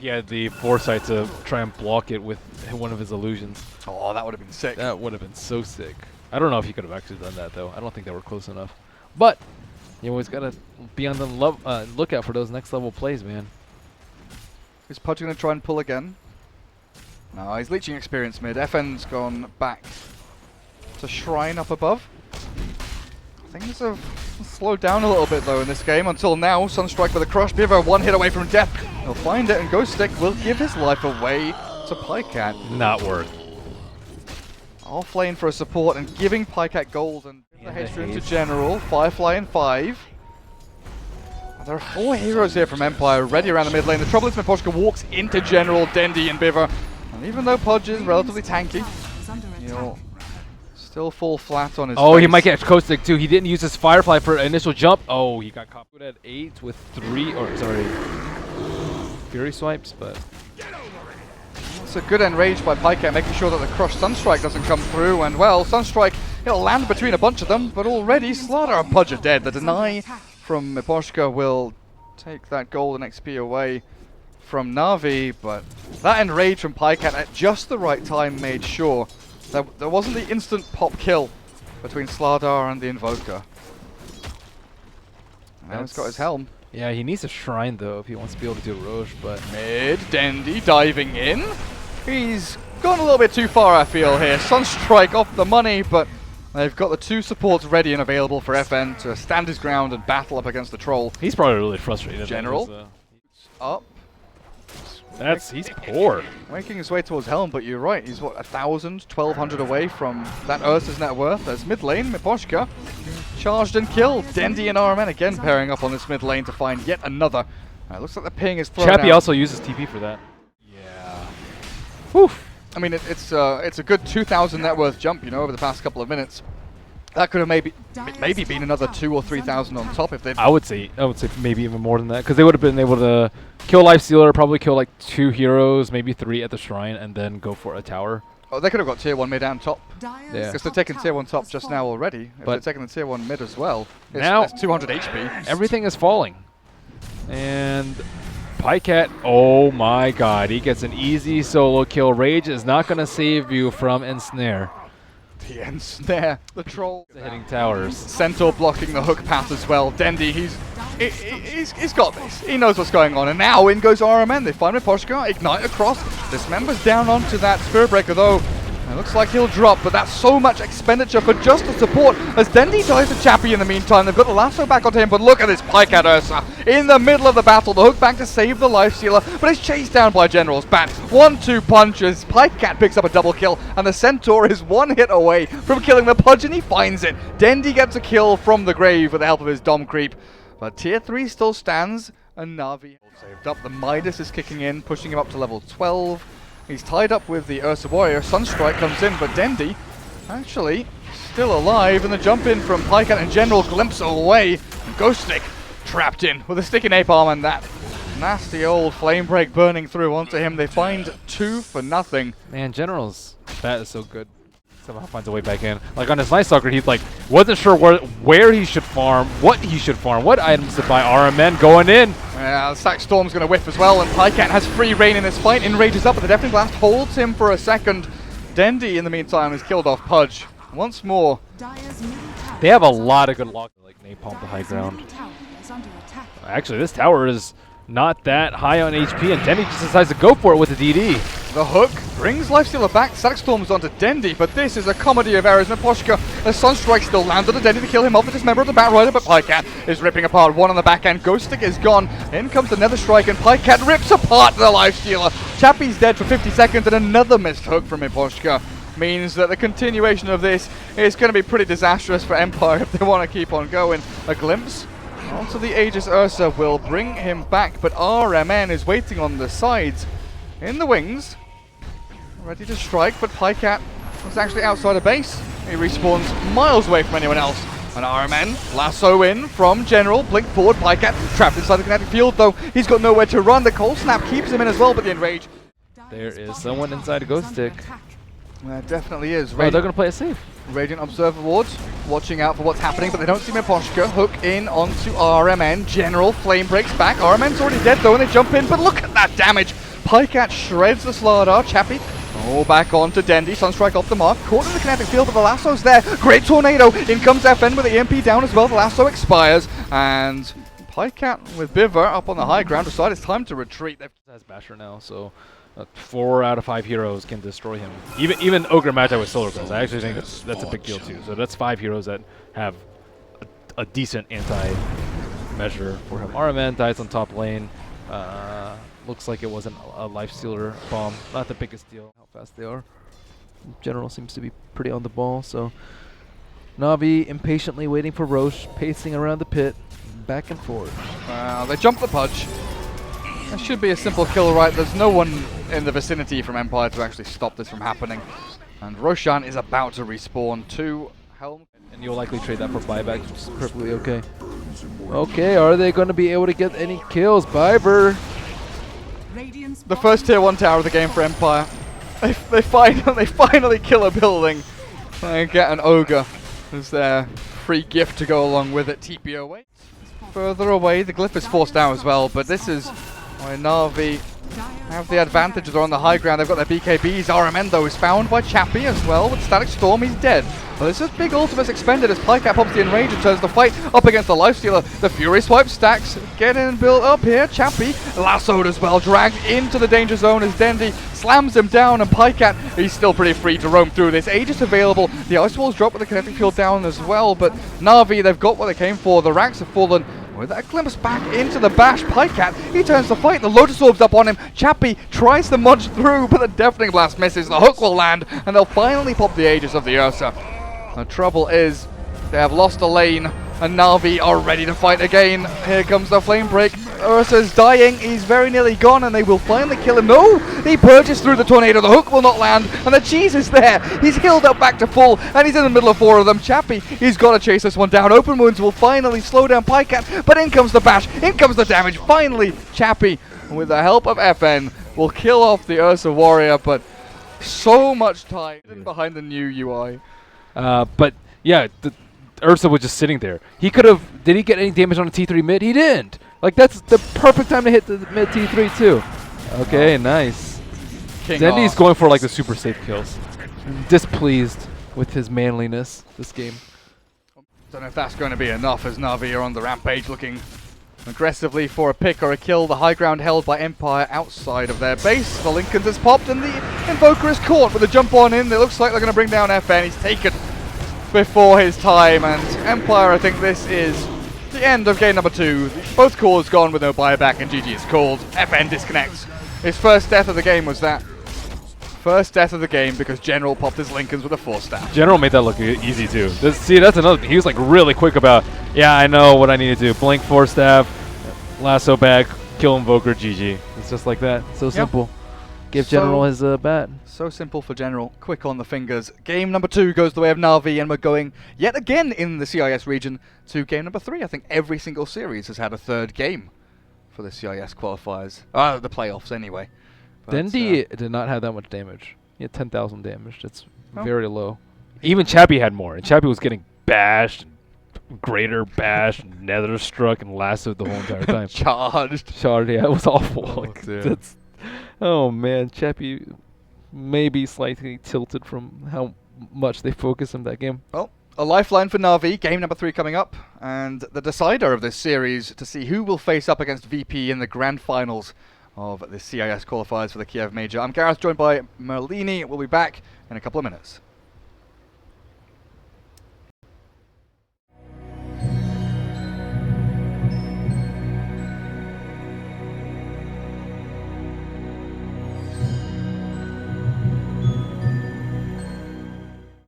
he had the foresight to try and block it with one of his illusions. Oh, that would have been sick. That would have been so sick. I don't know if he could have actually done that, though. I don't think they were close enough. But you always got to be on the lookout for those next level plays, man. Is Pudge going to try and pull again? No, he's leeching experience mid. FN's gone back to Shrine up above. Things have slowed down a little bit, though, in this game until now. Sunstrike with a crush. Vi.Biver 1 hit away from death. He'll find it, and Ghostik will give his life away to Vi.Pajkatt. Not worth. Off lane for a support and giving Vi.Pajkatt gold and the haste rune to General. Firefly in 5. There are 4 heroes here from Empire ready around the mid lane. The trouble is Vi.Poshka walks into General, Dendi and Biver. And even though Pudge is relatively tanky, he'll still fall flat on his face. He might catch Ghostik too. He didn't use his Firefly for an initial jump. Oh, he got caught at 8 with 3, or sorry, Fury swipes, but... It's a good enrage by Vi.Pajkatt, making sure that the Crush Sunstrike doesn't come through, and well, Sunstrike, he'll land between a bunch of them, but already Slardar and Pudge are dead. The deny from Vi.Poshka will take that golden XP away from Na'Vi, but that enrage from Vi.Pajkatt at just the right time made sure that there wasn't the instant pop kill between Slardar and the Invoker. Now he's got his helm. Yeah, he needs a shrine though if he wants to be able to do Roche, but... Mid, Dendi diving in. He's gone a little bit too far, I feel, here. Sunstrike off the money, but they've got the 2 supports ready and available for FN to stand his ground and battle up against the troll. He's probably really frustrated. General up. He's poor. Making his way towards Helm, but you're right. He's what, 1,000, 1,200 away from that Ursa's net worth. There's mid lane, Vi.Poshka charged and killed. Dendi and RMN again pairing up on this mid lane to find yet another. Looks like the ping is thrown Chappie out. also uses TP for that. Yeah. Whew. I mean, it's a good 2,000 net worth jump, over the past couple of minutes. That could have maybe been another 2,000 or 3,000 on top if they. I would say maybe even more than that, because they would have been able to kill Lifestealer, probably kill like 2 heroes, maybe 3 at the shrine, and then go for a tower. Oh, they could have got tier 1 mid and top. Yeah. Because they're taking tier 1 top just now already. If But they're taking the tier 1 mid as well, now it's 200 HP. Everything is falling, and Vi.Pajkatt, oh my god, he gets an easy solo kill. Rage is not going to save you from Ensnare. The Ensnare, the troll. Hitting towers. Centaur blocking the hook path as well. Dendi, he's got this. He knows what's going on. And now in goes RMN. They find Vi.Poshka, ignite across. Dismember's down onto that Spirit Breaker though. It looks like he'll drop, but that's so much expenditure for just the support as Dendi dies to Chappie in the meantime. They've got the lasso back onto him, but look at this Vi.Pajkatt Ursa in the middle of the battle. The hook back to save the Lifestealer, but it's chased down by General's bat. 1-2 punches. Vi.Pajkatt picks up a double kill, and the Centaur is 1 hit away from killing the Pudge, and he finds it. Dendi gets a kill from the grave with the help of his Dom creep, but tier 3 still stands, and Na'Vi saved up. The Midas is kicking in, pushing him up to level 12. He's tied up with the Ursa Warrior. Sunstrike comes in, but Dendi actually still alive. And the jump in from Vi.Pajkatt and General glimpse away. Ghostik trapped in with a sticky napalm, and that nasty old flame break burning through onto him. They find 2 for nothing. Man, General's bat is so good. Somehow finds a way back in. Like on his Night Stalker, he's like wasn't sure where he should farm, what he should farm, what items to buy. RMN going in. Yeah, Sack Storm's going to whiff as well, and Vi.Pajkatt has free reign in this fight. Enrages up, but the Deafening Blast holds him for a second. Dendi, in the meantime, has killed off Pudge. Once more. They have a lot of good lock, like napalm to high ground. Actually, this tower is not that high on HP, and Dendi just decides to go for it with the DD. The hook brings Lifestealer back. Sack Storm's onto Dendi, but this is a comedy of errors. Vi.Poshka, the Sunstrike still lands on the Dendi to kill him off the Dismember of the Bat Rider, but Vi.Pajkatt is ripping apart 1 on the back end. Ghostik is gone. In comes the Nether Strike, and Vi.Pajkatt rips apart the Lifestealer. Chappie's dead for 50 seconds, and another missed hook from Vi.Poshka means that the continuation of this is going to be pretty disastrous for Empire if they want to keep on going. A glimpse onto the Aegis Ursa will bring him back, but RMN is waiting on the sides in the wings, ready to strike, but Vi.Pajkatt was actually outside of base. He respawns miles away from anyone else. And RMN, lasso in from General, blink forward, Vi.Pajkatt trapped inside the kinetic field, though he's got nowhere to run. The cold snap keeps him in as well, but the enrage. There is someone inside a Ghostik. There definitely is. Oh, they're going to play it safe. Radiant Observer Wards watching out for what's happening, but they don't see Vi.Poshka. Hook in onto RMN. General flame breaks back. RMN's already dead though, and they jump in, but look at that damage. Vi.Pajkatt shreds the Slardar. Chappie, back on to Dendi. Sunstrike off the mark. Caught in the kinetic field, but the lasso's there. Great tornado. In comes FN with the EMP down as well. The lasso expires. And Vi.Pajkatt with biver up on the high ground decide it's time to retreat. Has Basher now, so 4 out of 5 heroes can destroy him. Even Ogre Magi with Solar Glass. I actually think that's a big deal too. So that's 5 heroes that have a decent anti-measure for him. RMN dies on top lane. Looks like it wasn't a lifestealer bomb. Not the biggest deal. How fast they are. General seems to be pretty on the ball. So Navi impatiently waiting for Roche, pacing around the pit, back and forth. They jump the Pudge. It should be a simple kill, right? There's no one in the vicinity from Empire to actually stop this from happening. And Roshan is about to respawn to Helm. And you'll likely trade that for buyback, which is perfectly okay. Okay, are they going to be able to get any kills? Biver. The first tier 1 tower of the game for Empire. They finally kill a building and get an Ogre as their free gift to go along with it. TP away. Further away, the Glyph is forced down as well, but this is why Navi have the advantage. They're on the high ground. They've got their BKBs. RMN, though, is found by Chappie as well. With Static Storm, he's dead. Well, this is big ultimates expended as Pajkatt pops the Enrage and turns the fight up against the Lifestealer. The Fury Swipe stacks. Getting built up here. Chappie lassoed as well. Dragged into the danger zone as Dendi slams him down. And Pajkatt, he's still pretty free to roam through this. Aegis available. The Ice Walls drop with the kinetic field down as well. But Navi, they've got what they came for. The racks have fallen. With that glimpse back into the bash, Pajkatt, he turns the fight. The Lotus Orb's up on him. Chappie tries to munch through, but the Deafening Blast misses. The hook will land, and they'll finally pop the Aegis of the Ursa. The trouble is, they have lost a lane, and Navi are ready to fight again. Here comes the Flame Break. Ursa's dying. He's very nearly gone, and they will finally kill him. No! He purges through the tornado. The hook will not land, and the cheese is there. He's healed up back to full, and he's in the middle of 4 of them. Chappie, he's got to chase this one down. Open Wounds will finally slow down Pajkatt, but in comes the bash. In comes the damage. Finally, Chappie, with the help of FN, will kill off the Ursa Warrior, but so much time behind the new UI. But yeah, the Ursa was just sitting there. He could have. Did he get any damage on the T3 mid? He didn't. Like, that's the perfect time to hit the mid T3 too. Okay, nice. Dendi's going for like the super safe kills. I'm displeased with his manliness this game. Don't know if that's going to be enough as Navi are on the rampage looking aggressively for a pick or a kill. The high ground held by Empire outside of their base. The Lincolns has popped and the Invoker is caught with a jump on in. It looks like they're going to bring down FN. He's taken before his time, and Empire, I think this is the end of game number 2. Both cores gone with no buyback, and GG is called. FN disconnects. His first death of the game was that. First death of the game because General popped his Lincolns with a 4-staff. General made that look easy too. See, that's another thing. He was like really quick about, yeah, I know what I need to do. Blink 4-staff, lasso back, kill Invoker, GG. It's just like that. So simple. Give General his bat. So simple for General. Quick on the fingers. Game number 2 goes the way of Navi, and we're going yet again in the CIS region to game number 3. I think every single series has had a 3rd game for the CIS qualifiers. The playoffs anyway. But Dendi did not have that much damage. He had 10,000 damage. That's very low. Even Chappie had more, and Chappie was getting bashed, greater bash, nether struck, and lassoed the whole entire time. Charged, yeah, it was awful. Oh, like, oh man, Chappie may be slightly tilted from how much they focus on that game. Well, a lifeline for Navi, game number 3 coming up, and the decider of this series to see who will face up against VP in the grand finals of the CIS qualifiers for the Kiev Major. I'm Gareth, joined by Merlini. We'll be back in a couple of minutes.